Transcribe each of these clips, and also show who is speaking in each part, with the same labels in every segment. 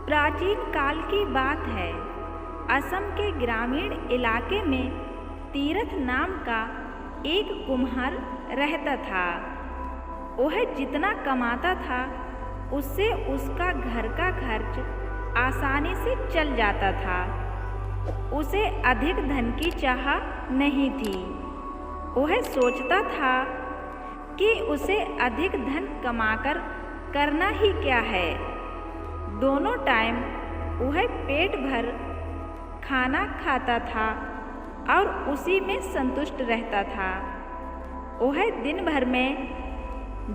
Speaker 1: प्राचीन काल की बात है। असम के ग्रामीण इलाके में तीरथ नाम का एक कुम्हार रहता था। वह जितना कमाता था उससे उसका घर का खर्च आसानी से चल जाता था। उसे अधिक धन की चाह नहीं थी। वह सोचता था कि उसे अधिक धन कमाकर करना ही क्या है। दोनों टाइम वह पेट भर खाना खाता था और उसी में संतुष्ट रहता था। वह दिन भर में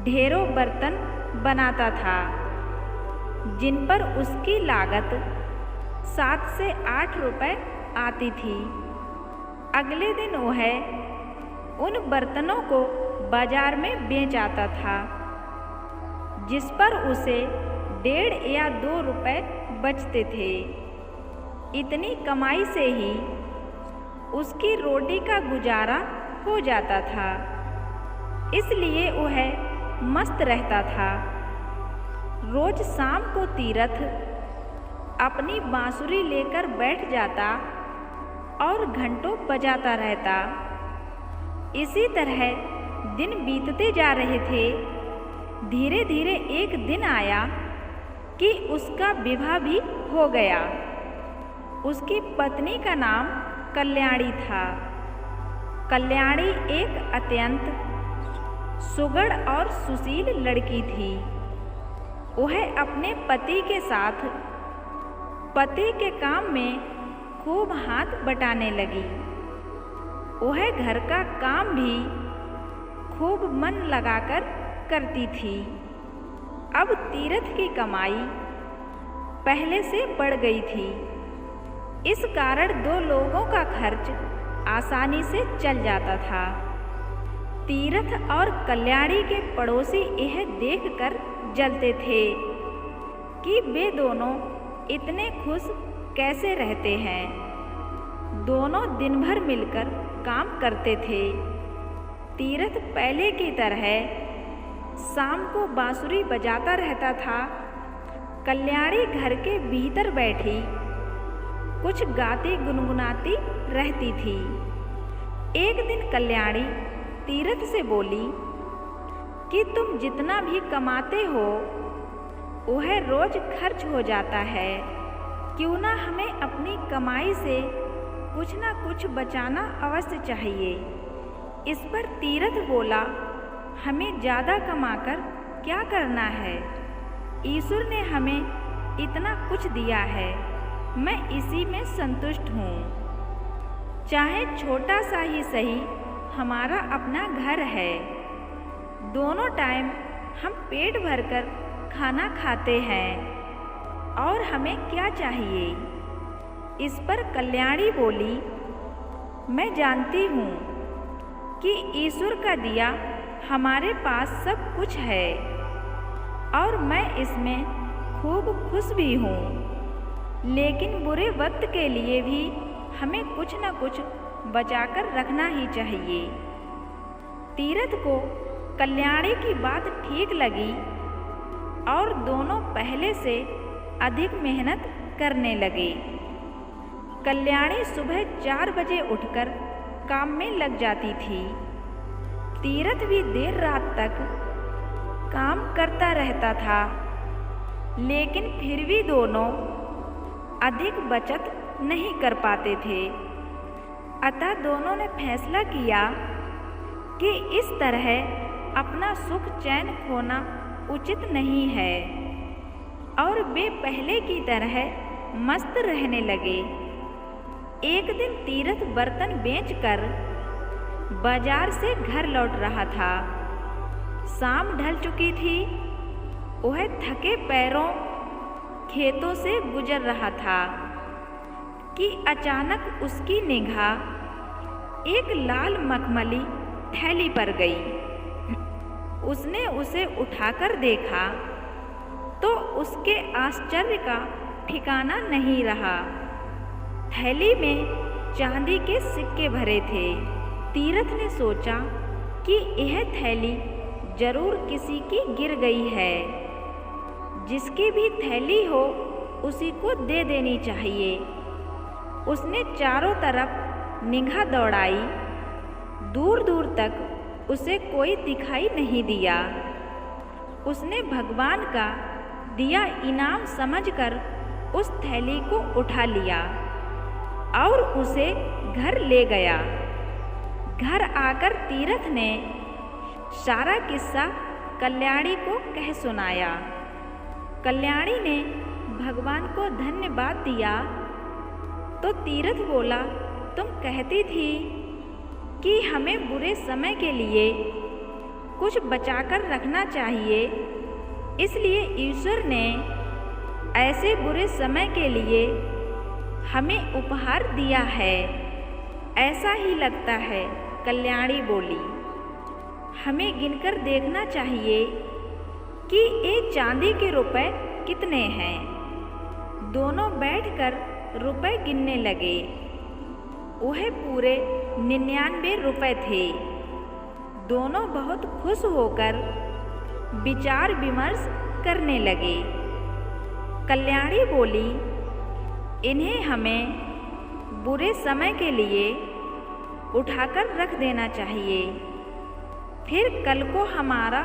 Speaker 1: ढेरों बर्तन बनाता था जिन पर उसकी लागत 7 से 8 रुपए आती थी। अगले दिन वह उन बर्तनों को बाजार में बेच आता था, जिस पर उसे 1.5 या 2 रुपए बचते थे। इतनी कमाई से ही उसकी रोटी का गुजारा हो जाता था, इसलिए वह मस्त रहता था। रोज शाम को तीरथ अपनी बांसुरी लेकर बैठ जाता और घंटों बजाता रहता। इसी तरह दिन बीतते जा रहे थे। धीरे धीरे एक दिन आया कि उसका विवाह भी हो गया। उसकी पत्नी का नाम कल्याणी था। कल्याणी एक अत्यंत सुघड़ और सुशील लड़की थी। वह अपने पति के साथ पति के काम में खूब हाथ बटाने लगी। वह घर का काम भी खूब मन लगाकर करती थी। अब तीरथ की कमाई पहले से बढ़ गई थी। इस कारण 2 लोगों का खर्च आसानी से चल जाता था। तीरथ और कल्याणी के पड़ोसी यह देखकर जलते थे कि वे दोनों इतने खुश कैसे रहते हैं। दोनों दिन भर मिलकर काम करते थे। तीरथ पहले की तरह शाम को बांसुरी बजाता रहता था। कल्याणी घर के भीतर बैठी कुछ गाती गुनगुनाती रहती थी। एक दिन कल्याणी तीरथ से बोली कि तुम जितना भी कमाते हो वह रोज खर्च हो जाता है। क्यों ना हमें अपनी कमाई से कुछ ना कुछ बचाना अवश्य चाहिए। इस पर तीरथ बोला, हमें ज़्यादा कमाकर क्या करना है। ईश्वर ने हमें इतना कुछ दिया है, मैं इसी में संतुष्ट हूँ। चाहे छोटा सा ही सही, हमारा अपना घर है। दोनों टाइम हम पेट भरकर खाना खाते हैं और हमें क्या चाहिए। इस पर कल्याणी बोली, मैं जानती हूँ कि ईश्वर का दिया हमारे पास सब कुछ है और मैं इसमें खूब खुश भी हूँ, लेकिन बुरे वक्त के लिए भी हमें कुछ न कुछ बचाकर रखना ही चाहिए। तीरथ को कल्याणी की बात ठीक लगी और दोनों पहले से अधिक मेहनत करने लगे। कल्याणी सुबह 4 बजे उठकर काम में लग जाती थी। तीरथ भी देर रात तक काम करता रहता था, लेकिन फिर भी दोनों अधिक बचत नहीं कर पाते थे। अतः दोनों ने फैसला किया कि इस तरह अपना सुख चैन खोना उचित नहीं है और वे पहले की तरह मस्त रहने लगे। एक दिन तीरथ बर्तन बेचकर बाजार से घर लौट रहा था। शाम ढल चुकी थी। वह थके पैरों खेतों से गुजर रहा था कि अचानक उसकी निगाह एक लाल मखमली थैली पर गई। उसने उसे उठाकर देखा तो उसके आश्चर्य का ठिकाना नहीं रहा। थैली में चांदी के सिक्के भरे थे। तीरथ ने सोचा कि यह थैली जरूर किसी की गिर गई है। जिसकी भी थैली हो उसी को दे देनी चाहिए। उसने चारों तरफ निगाह दौड़ाई, दूर दूर तक उसे कोई दिखाई नहीं दिया। उसने भगवान का दिया इनाम समझकर उस थैली को उठा लिया और उसे घर ले गया। घर आकर तीरथ ने सारा किस्सा कल्याणी को कह सुनाया। कल्याणी ने भगवान को धन्यवाद दिया तो तीरथ बोला, तुम कहती थी कि हमें बुरे समय के लिए कुछ बचाकर रखना चाहिए, इसलिए ईश्वर ने ऐसे बुरे समय के लिए हमें उपहार दिया है। ऐसा ही लगता है, कल्याणी बोली। हमें गिनकर देखना चाहिए कि ये चांदी के रुपए कितने हैं। दोनों बैठकर रुपए गिनने लगे। वह पूरे 99 रुपए थे। दोनों बहुत खुश होकर विचार विमर्श करने लगे। कल्याणी बोली, इन्हें हमें बुरे समय के लिए उठाकर रख देना चाहिए, फिर कल को हमारा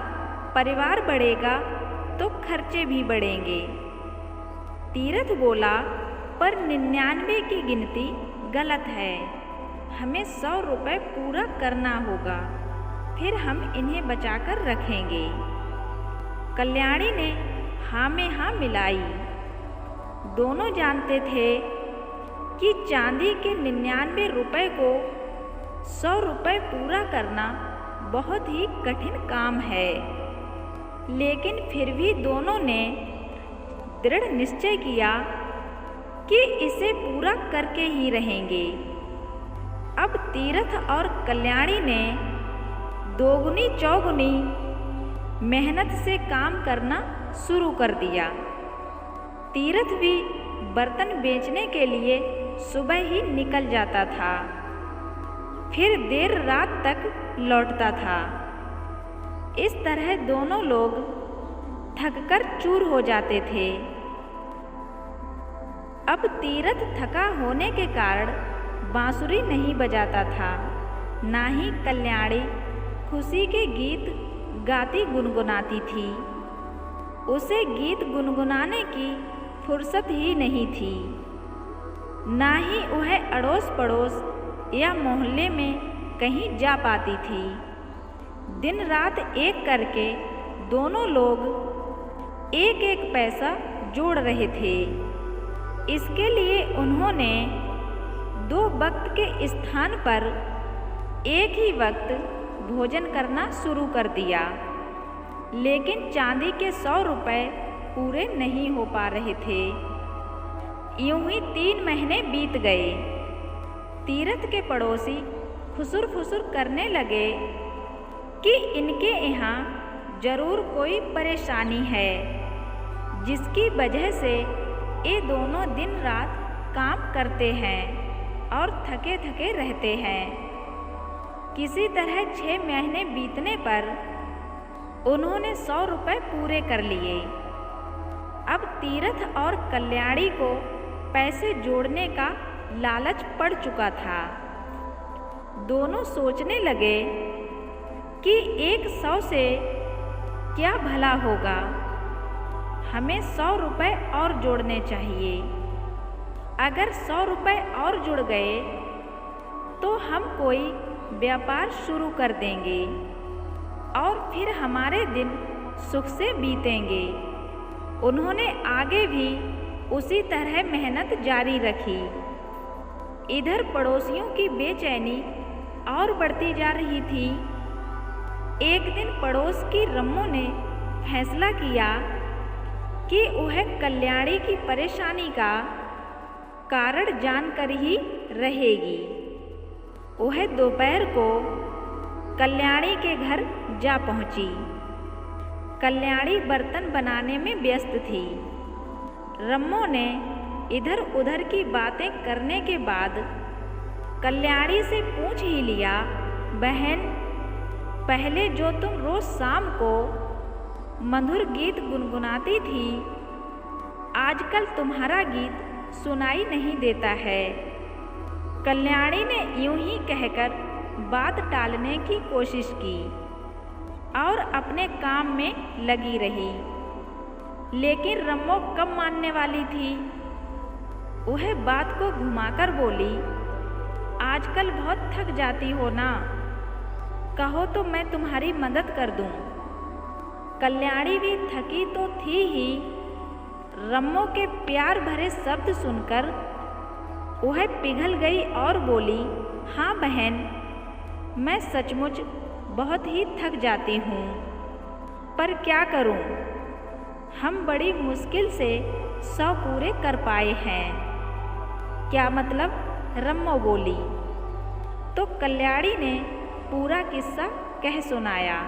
Speaker 1: परिवार बढ़ेगा तो खर्चे भी बढ़ेंगे। तीरथ बोला, पर 99 की गिनती गलत है। हमें 100 रुपये पूरा करना होगा, फिर हम इन्हें बचाकर रखेंगे। कल्याणी ने हाँ में हाँ मिलाई। दोनों जानते थे कि चांदी के 99 रुपये को 100 रुपये पूरा करना बहुत ही कठिन काम है, लेकिन फिर भी दोनों ने दृढ़ निश्चय किया कि इसे पूरा करके ही रहेंगे। अब तीरथ और कल्याणी ने दोगुनी चौगुनी मेहनत से काम करना शुरू कर दिया। तीरथ भी बर्तन बेचने के लिए सुबह ही निकल जाता था, फिर देर रात तक लौटता था। इस तरह दोनों लोग थककर चूर हो जाते थे। अब तीरथ थका होने के कारण बांसुरी नहीं बजाता था, ना ही कल्याणी खुशी के गीत गाती गुनगुनाती थी। उसे गीत गुनगुनाने की फुर्सत ही नहीं थी, ना ही वह अड़ोस पड़ोस या मोहल्ले में कहीं जा पाती थी। दिन रात एक करके दोनों लोग एक एक पैसा जोड़ रहे थे। इसके लिए उन्होंने 2 वक्त के स्थान पर एक ही वक्त भोजन करना शुरू कर दिया, लेकिन चांदी के 100 रुपये पूरे नहीं हो पा रहे थे। यूं ही 3 महीने बीत गए। तीरथ के पड़ोसी खुसुर फुसुर करने लगे कि इनके यहाँ जरूर कोई परेशानी है, जिसकी वजह से ये दोनों दिन रात काम करते हैं और थके थके रहते हैं। किसी तरह 6 महीने बीतने पर उन्होंने 100 रुपये पूरे कर लिए। अब तीरथ और कल्याणी को पैसे जोड़ने का लालच पड़ चुका था। दोनों सोचने लगे कि 100 से क्या भला होगा, हमें 100 रुपये और जोड़ने चाहिए। अगर 100 रुपये और जुड़ गए तो हम कोई व्यापार शुरू कर देंगे और फिर हमारे दिन सुख से बीतेंगे। उन्होंने आगे भी उसी तरह मेहनत जारी रखी। इधर पड़ोसियों की बेचैनी और बढ़ती जा रही थी। एक दिन पड़ोस की रम्मो ने फैसला किया कि वह कल्याणी की परेशानी का कारण जानकर ही रहेगी। वह दोपहर को कल्याणी के घर जा पहुंची। कल्याणी बर्तन बनाने में व्यस्त थी। रम्मो ने इधर उधर की बातें करने के बाद कल्याणी से पूछ ही लिया, बहन, पहले जो तुम रोज शाम को मधुर गीत गुनगुनाती थी, आज आजकल तुम्हारा गीत सुनाई नहीं देता है। कल्याणी ने यूं ही कहकर बात टालने की कोशिश की और अपने काम में लगी रही, लेकिन रम्मो कब मानने वाली थी। वह बात को घुमाकर बोली, आजकल बहुत थक जाती हो ना, कहो तो मैं तुम्हारी मदद कर दूं। कल्याणी भी थकी तो थी ही, रम्मो के प्यार भरे शब्द सुनकर वह पिघल गई और बोली, हाँ बहन, मैं सचमुच बहुत ही थक जाती हूँ, पर क्या करूँ, हम बड़ी मुश्किल से 100 पूरे कर पाए हैं। क्या मतलब, रम्मो बोली। तो कल्याणी ने पूरा किस्सा कह सुनाया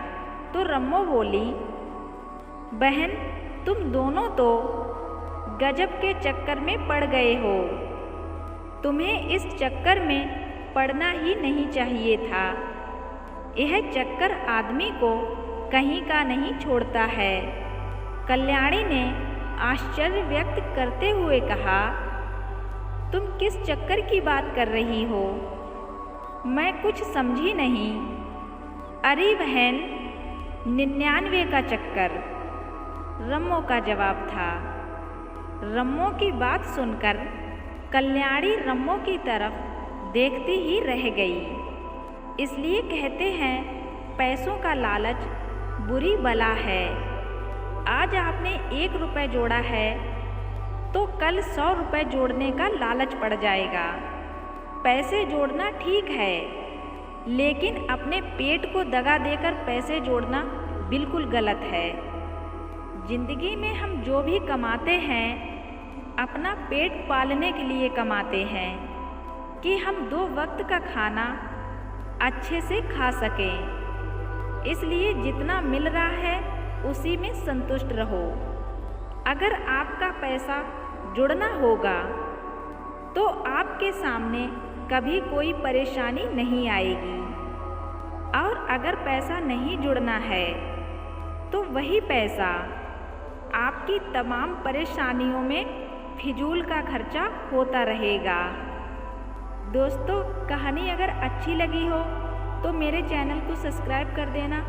Speaker 1: तो रम्मो बोली, बहन तुम दोनों तो गजब के चक्कर में पड़ गए हो। तुम्हें इस चक्कर में पड़ना ही नहीं चाहिए था। यह चक्कर आदमी को कहीं का नहीं छोड़ता है। कल्याणी ने आश्चर्य व्यक्त करते हुए कहा, तुम किस चक्कर की बात कर रही हो? मैं कुछ समझी नहीं। अरे बहन, 99 का चक्कर, रम्मो का जवाब था। रम्मो की बात सुनकर कल्याणी रम्मो की तरफ देखती ही रह गई। इसलिए कहते हैं, पैसों का लालच बुरी बला है। आज आपने 1 रुपये जोड़ा है तो कल 100 रुपये जोड़ने का लालच पड़ जाएगा। पैसे जोड़ना ठीक है, लेकिन अपने पेट को दगा देकर पैसे जोड़ना बिल्कुल गलत है। जिंदगी में हम जो भी कमाते हैं, अपना पेट पालने के लिए कमाते हैं कि हम 2 वक्त का खाना अच्छे से खा सकें। इसलिए जितना मिल रहा है उसी में संतुष्ट रहो। अगर आपका पैसा जुड़ना होगा तो आपके सामने कभी कोई परेशानी नहीं आएगी, और अगर पैसा नहीं जुड़ना है तो वही पैसा आपकी तमाम परेशानियों में फिजूल का खर्चा होता रहेगा। दोस्तों, कहानी अगर अच्छी लगी हो तो मेरे चैनल को सब्सक्राइब कर देना,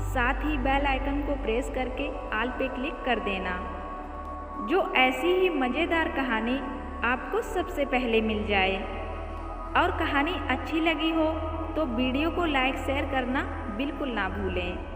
Speaker 1: साथ ही बेल आइकन को प्रेस करके ऑल पे क्लिक कर देना, जो ऐसी ही मज़ेदार कहानी आपको सबसे पहले मिल जाए। और कहानी अच्छी लगी हो तो वीडियो को लाइक शेयर करना बिल्कुल ना भूलें।